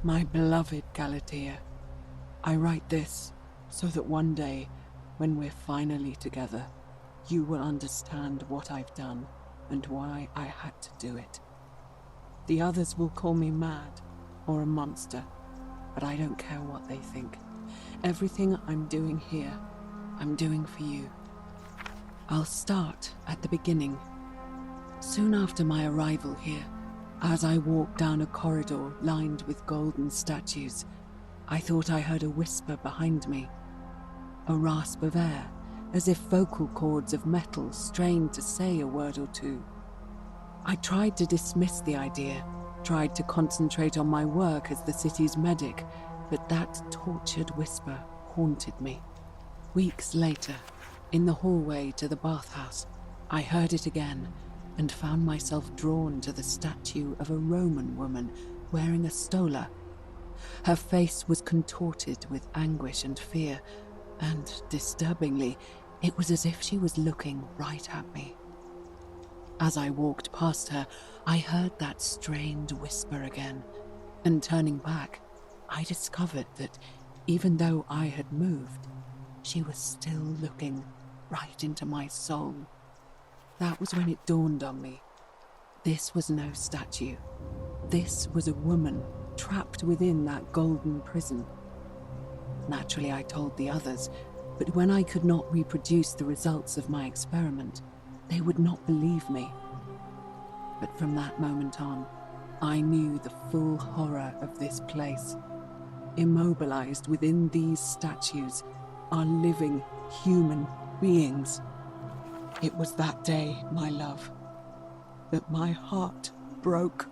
My beloved Galatea, I write this so that one day, when we're finally together, you will understand what I've done and why I had to do it. The others will call me mad or a monster, but I don't care what they think. Everything I'm doing here, I'm doing for you. I'll start at the beginning. Soon after my arrival here, as I walked down a corridor lined with golden statues, I thought I heard a whisper behind me. A rasp of air, as if vocal cords of metal strained to say a word or two. I tried to dismiss the idea, tried to concentrate on my work as the city's medic, but that tortured whisper haunted me. Weeks later, in the hallway to the bathhouse, I heard it again and found myself drawn to the statue of a Roman woman wearing a stola. Her face was contorted with anguish and fear, and disturbingly, it was as if she was looking right at me. As I walked past her, I heard that strained whisper again, and turning back, I discovered that even though I had moved, she was still looking right into my soul. That was when it dawned on me. This was no statue. This was a woman trapped within that golden prison. Naturally, I told the others, but when I could not reproduce the results of my experiment, they would not believe me. But from that moment on, I knew the full horror of this place. Immobilized within these statues are living human beings. It was that day, my love, that my heart broke.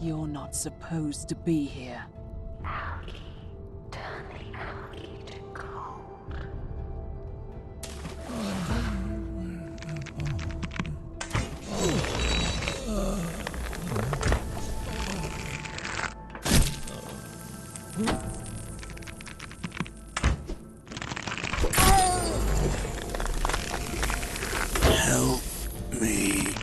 You're not supposed to be here. Algae. Turn the algae to gold. Help me.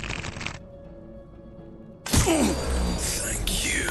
Thank you.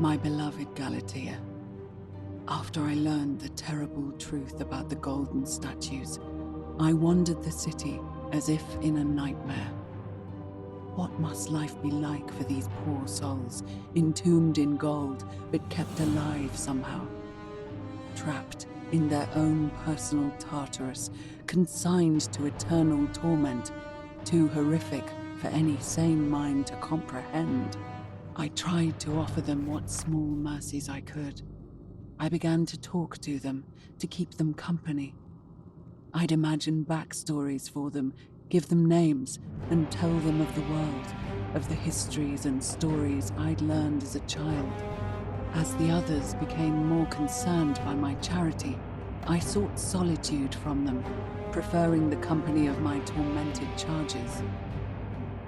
My beloved Galatea, after I learned the terrible truth about the golden statues, I wandered the city as if in a nightmare. What must life be like for these poor souls, entombed in gold, but kept alive somehow? Trapped in their own personal Tartarus, consigned to eternal torment, too horrific for any sane mind to comprehend. I tried to offer them what small mercies I could. I began to talk to them, to keep them company. I'd imagine backstories for them, give them names, and tell them of the world, of the histories and stories I'd learned as a child. As the others became more concerned by my charity, I sought solitude from them, preferring the company of my tormented charges.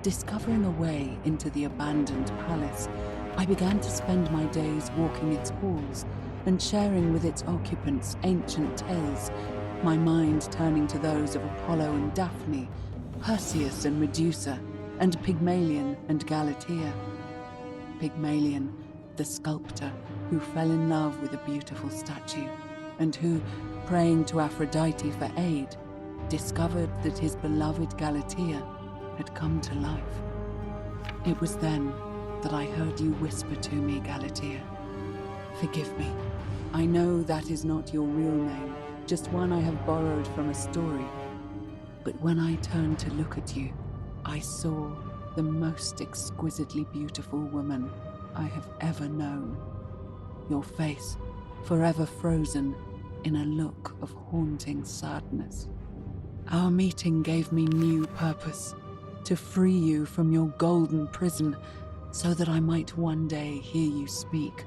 Discovering a way into the abandoned palace, I began to spend my days walking its halls and sharing with its occupants ancient tales, my mind turning to those of Apollo and Daphne, Perseus and Medusa, and Pygmalion and Galatea. Pygmalion, the sculptor who fell in love with a beautiful statue, and who, praying to Aphrodite for aid, discovered that his beloved Galatea had come to life. It was then that I heard you whisper to me, Galatea. Forgive me. I know that is not your real name, just one I have borrowed from a story. But when I turned to look at you, I saw the most exquisitely beautiful woman I have ever known. Your face, forever frozen in a look of haunting sadness. Our meeting gave me new purpose, to free you from your golden prison, so that I might one day hear you speak,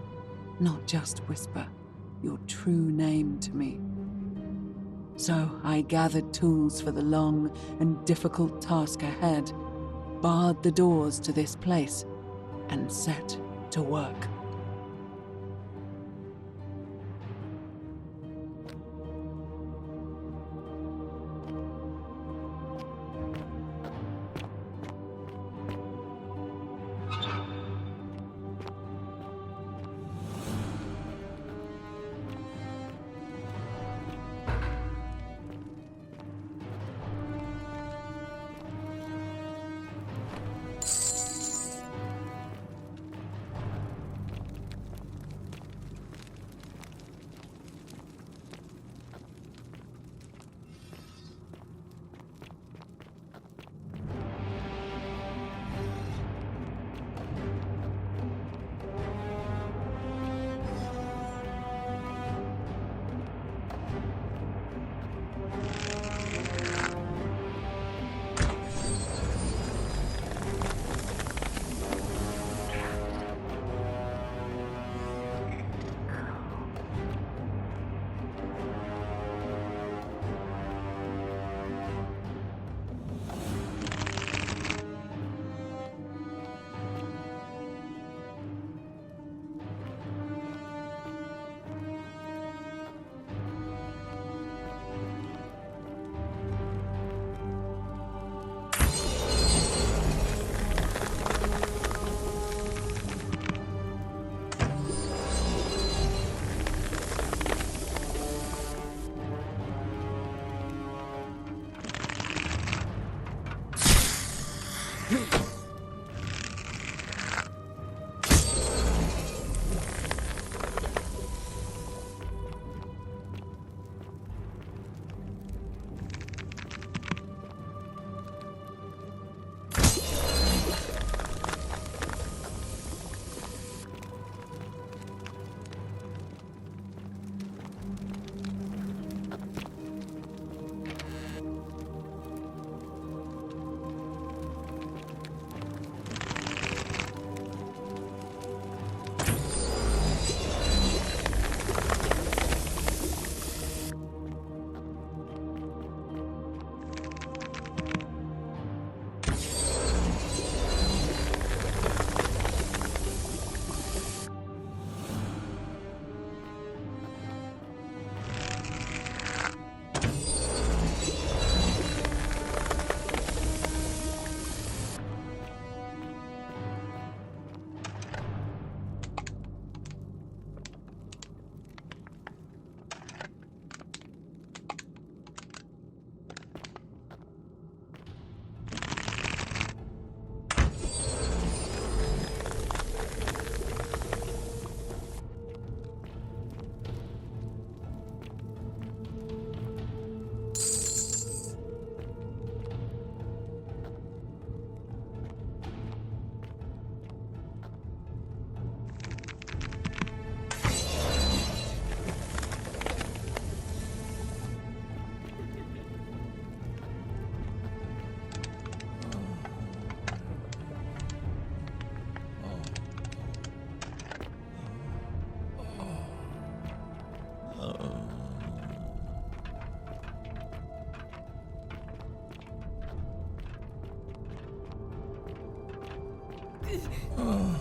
not just whisper your true name to me. So I gathered tools for the long and difficult task ahead, barred the doors to this place, and set to work.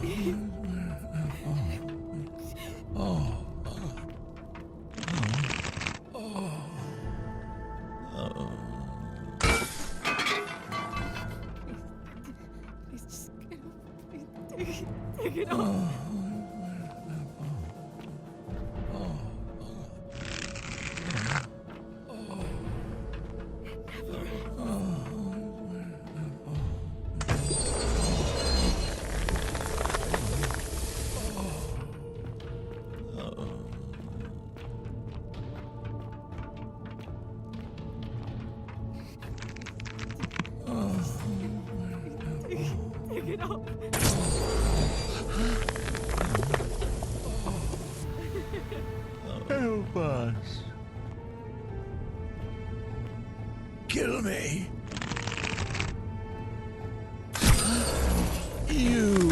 Please just get up. Please take it off. Take it off. Help us. Kill me. You.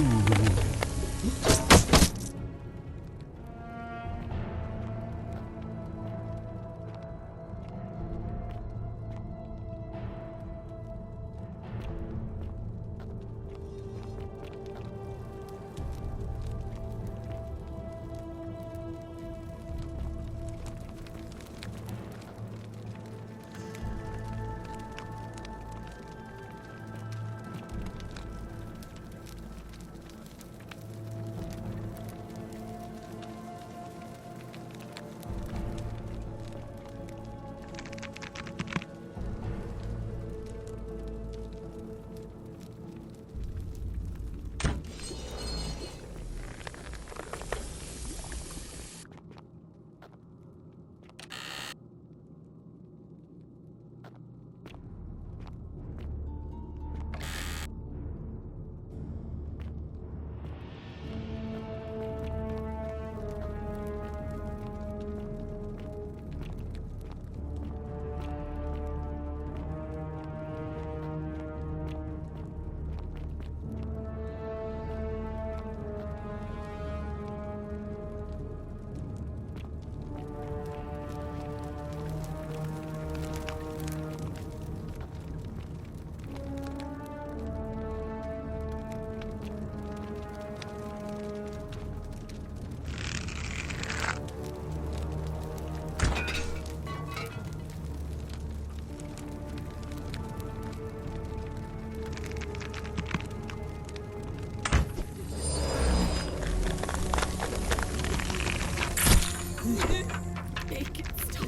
Make it stop.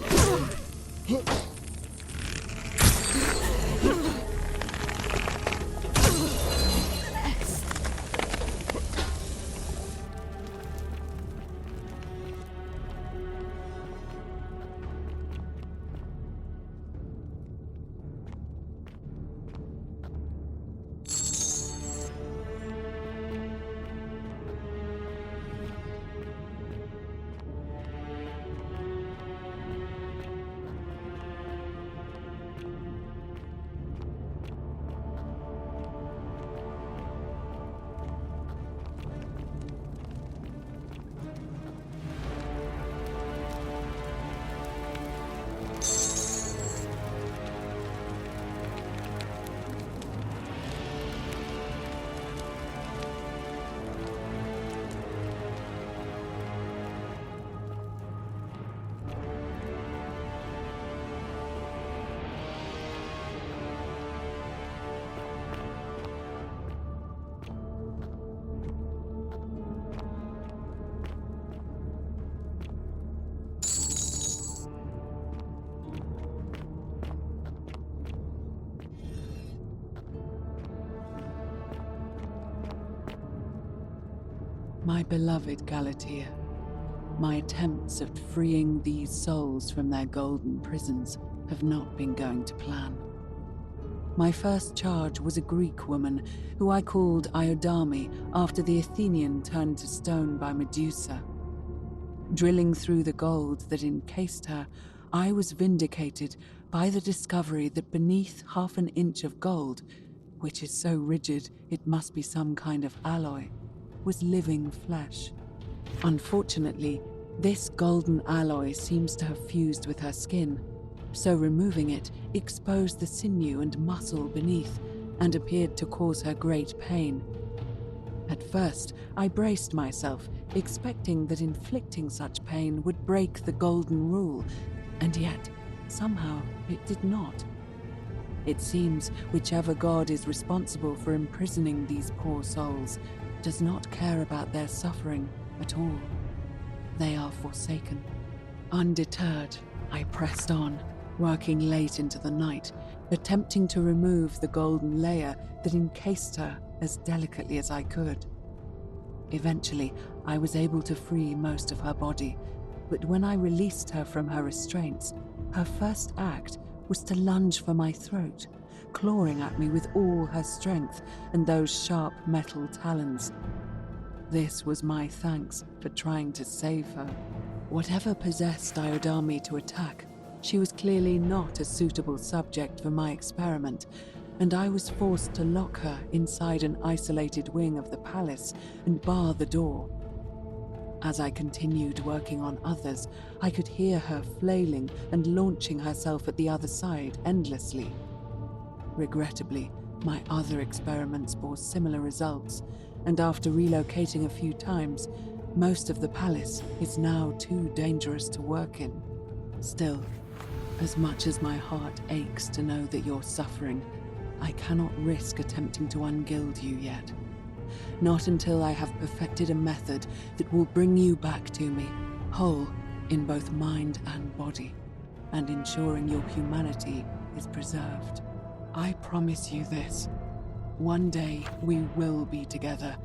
My beloved Galatea, my attempts at freeing these souls from their golden prisons have not been going to plan. My first charge was a Greek woman who I called Iodame after the Athenian turned to stone by Medusa. Drilling through the gold that encased her, I was vindicated by the discovery that beneath half an inch of gold, which is so rigid it must be some kind of alloy, was living flesh. Unfortunately, this golden alloy seems to have fused with her skin, so removing it exposed the sinew and muscle beneath and appeared to cause her great pain. At first, I braced myself, expecting that inflicting such pain would break the golden rule, and yet, somehow, it did not. It seems whichever god is responsible for imprisoning these poor souls does not care about their suffering at all. They are forsaken. Undeterred, I pressed on, working late into the night, attempting to remove the golden layer that encased her as delicately as I could. Eventually, I was able to free most of her body, but when I released her from her restraints, her first act was to lunge for my throat, clawing at me with all her strength and those sharp metal talons. This was my thanks for trying to save her. Whatever possessed Diodami to attack, she was clearly not a suitable subject for my experiment, and I was forced to lock her inside an isolated wing of the palace and bar the door. As I continued working on others, I could hear her flailing and launching herself at the other side endlessly. Regrettably, my other experiments bore similar results, and after relocating a few times, most of the palace is now too dangerous to work in. Still, as much as my heart aches to know that you're suffering, I cannot risk attempting to ungild you yet. Not until I have perfected a method that will bring you back to me, whole in both mind and body, and ensuring your humanity is preserved. I promise you this. One day we will be together,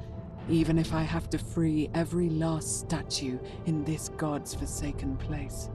even if I have to free every last statue in this god's forsaken place.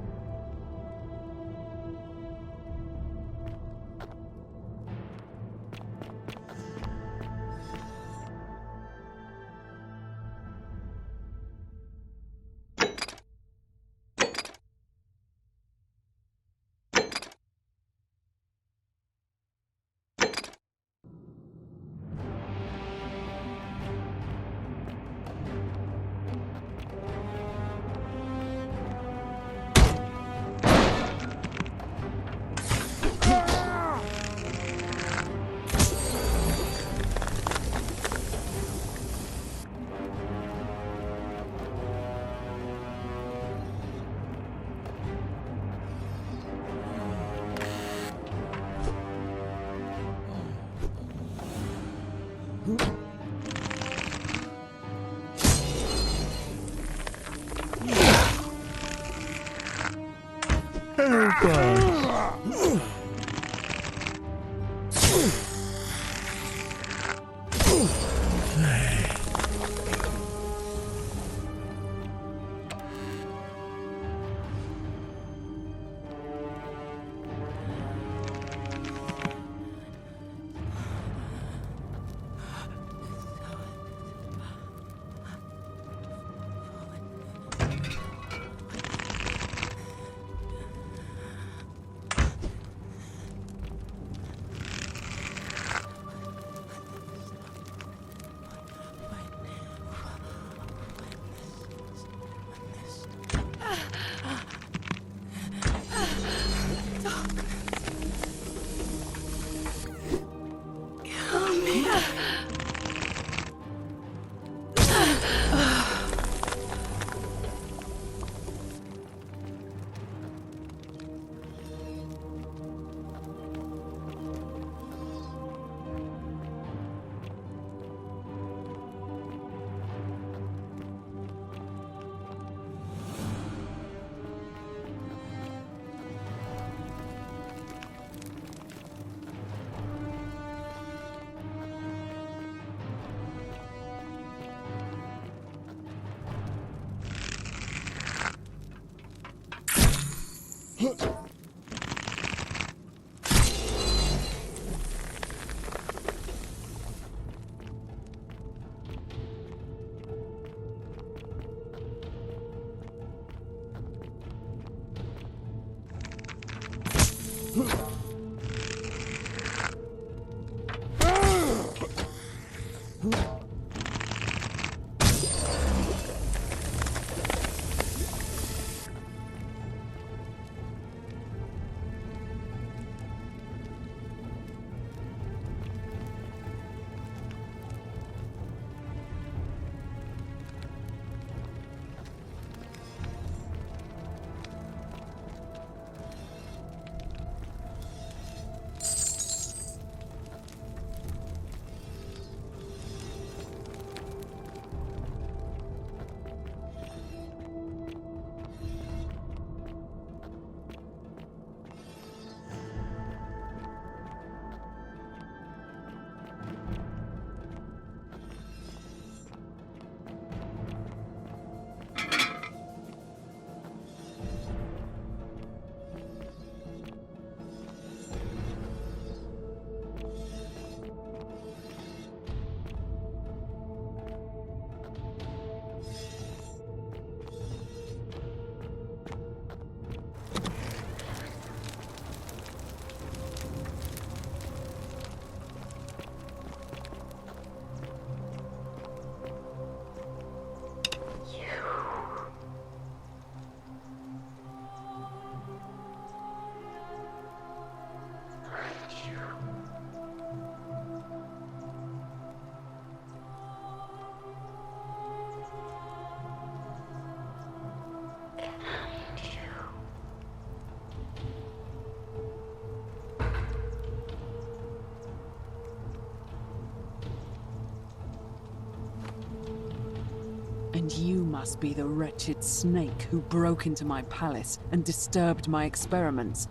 And you must be the wretched snake who broke into my palace and disturbed my experiments.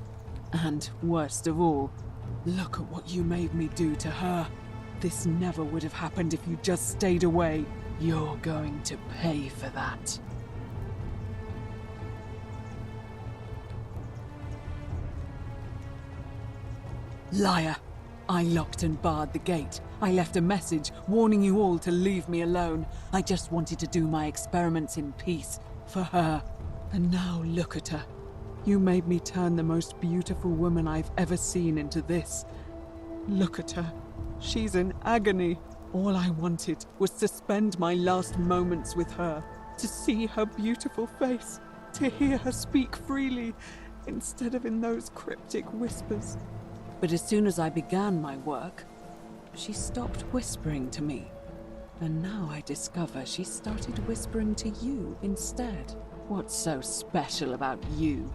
And worst of all, look at what you made me do to her. This never would have happened if you just stayed away. You're going to pay for that. Liar! I locked and barred the gate. I left a message warning you all to leave me alone. I just wanted to do my experiments in peace, for her. And now look at her. You made me turn the most beautiful woman I've ever seen into this. Look at her. She's in agony. All I wanted was to spend my last moments with her, to see her beautiful face, to hear her speak freely, instead of in those cryptic whispers. But as soon as I began my work, she stopped whispering to me. And now I discover she started whispering to you instead. What's so special about you?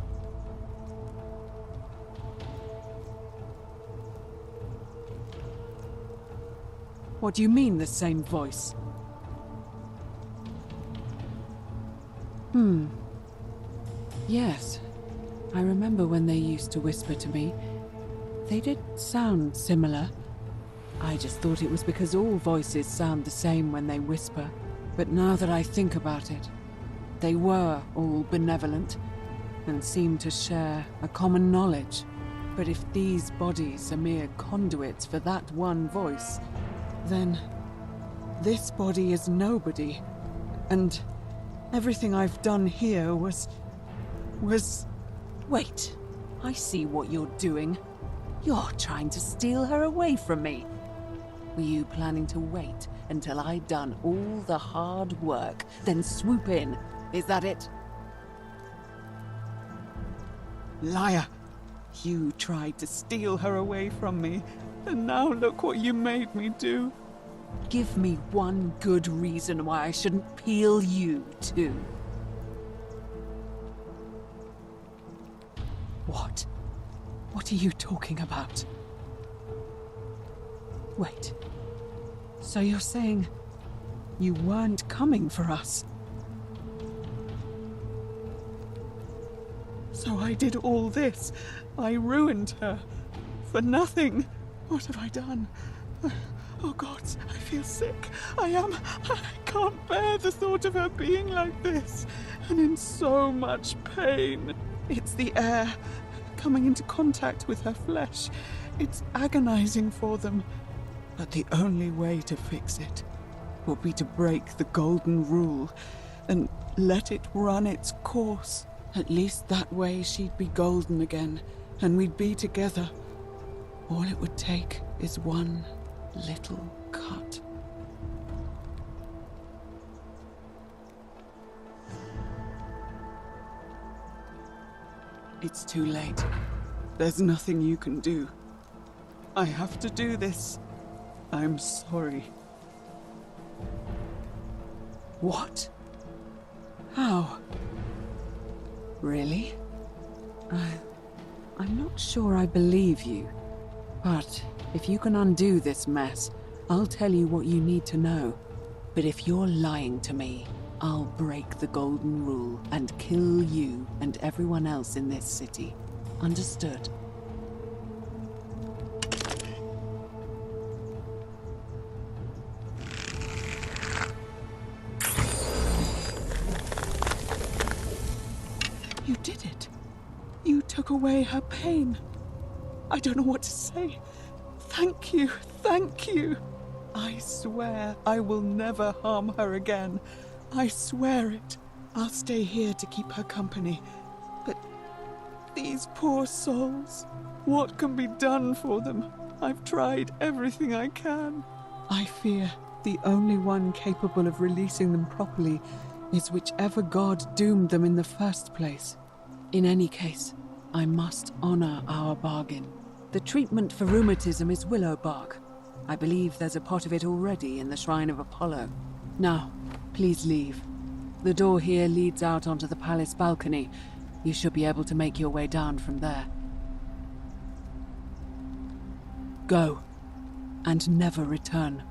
What do you mean, the same voice? Yes. I remember when they used to whisper to me. They did sound similar. I just thought it was because all voices sound the same when they whisper. But now that I think about it, they were all benevolent and seemed to share a common knowledge. But if these bodies are mere conduits for that one voice, then this body is nobody. And everything I've done here was... Wait, I see what you're doing. You're trying to steal her away from me. Were you planning to wait until I'd done all the hard work, then swoop in? Is that it? Liar! You tried to steal her away from me, and now look what you made me do. Give me one good reason why I shouldn't peel you too. What? What are you talking about? Wait. So you're saying you weren't coming for us? So I did all this. I ruined her. For nothing. What have I done? Oh God, I feel sick. I can't bear the thought of her being like this. And in so much pain. It's the air. Coming into contact with her flesh. It's agonizing for them. But the only way to fix it will be to break the golden rule and let it run its course. At least that way she'd be golden again, and we'd be together. All it would take is one little cut. It's too late. There's nothing you can do. I have to do this. I'm sorry. What? How? Really? I'm not sure I believe you. But if you can undo this mess, I'll tell you what you need to know. But if you're lying to me, I'll break the golden rule and kill you and everyone else in this city. Understood? You did it. You took away her pain. I don't know what to say. Thank you, thank you. I swear I will never harm her again. I swear it. I'll stay here to keep her company. But these poor souls, what can be done for them? I've tried everything I can. I fear the only one capable of releasing them properly is whichever god doomed them in the first place. In any case, I must honor our bargain. The treatment for rheumatism is willow bark. I believe there's a pot of it already in the Shrine of Apollo. Now, please leave. The door here leads out onto the palace balcony. You should be able to make your way down from there. Go, and never return.